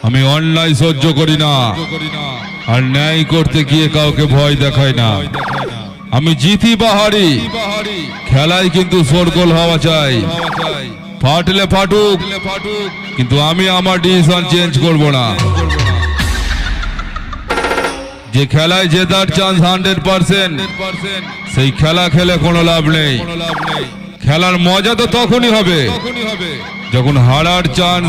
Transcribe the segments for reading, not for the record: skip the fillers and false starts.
আমি অন্যায় সহ্য করি না, আর ন্যায় করতে গিয়ে কাউকে ভয় দেখাই না। আমি জিতি বাহারি, খেলায় কিন্তু শোরগোল হওয়া চাই। ফাটলে ফাটুক, কিন্তু আমি আমার ডিসিশন চেঞ্জ করব না। যে খেলায় জেতার চান্স 100%, সেই খেলা খেলে কোনো লাভ নেই। খেলার মজা তো তখনই হবে যখন হারার চান্স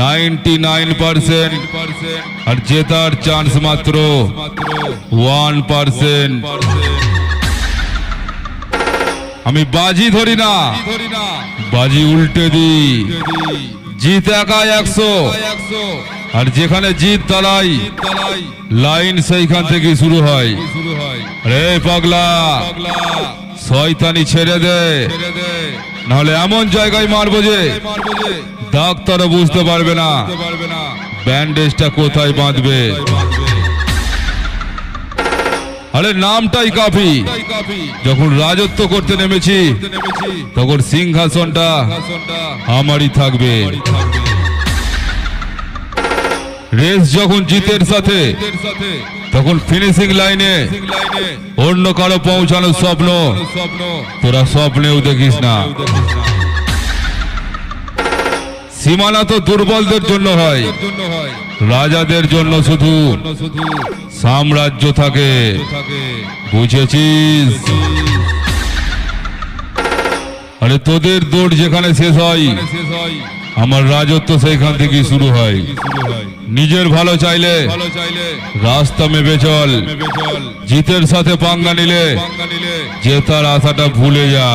99% আর জেতার চান্স মাত্র 1%। আমি বাজি ধরি না, বাজি উল্টে দিই। জিত একাই 100, আর যেখানে জিত তালাই লাইন সেইখান থেকে শুরু হয়। রে পাগলা, শয়তানি ছেড়ে দে, নাহলে এমন জায়গায় মারবো যে ডাক্তারও বুঝতে পারবে না ব্যান্ডেজটা কোথায় বাঁধবে। আরে নামটাই কাফি। যখন রাজত্ব করতে নেমেছি তখন সিংহাসনটা আমারই থাকবে। রেস যখন জিতের সাথে, তখন ফিনিশিং লাইনে অন্য কারো পৌঁছানোর স্বপ্ন তোরা স্বপ্নেও দেখিস না। সীমানা তো দুর্বলদের জন্য হয়, রাজাদের জন্য শুধু সাম্রাজ্য থাকে, বুঝেছিস? আরে তোদের দৌড় যেখানে শেষ হয়, আমার রাজত্ব সেইখান থেকেই শুরু হয়। নিজের ভালো চাইলে রাস্তা মেপে চল, জিতের সাথে পাঙ্গা নিলে জেতার আশাটা ভুলে যা।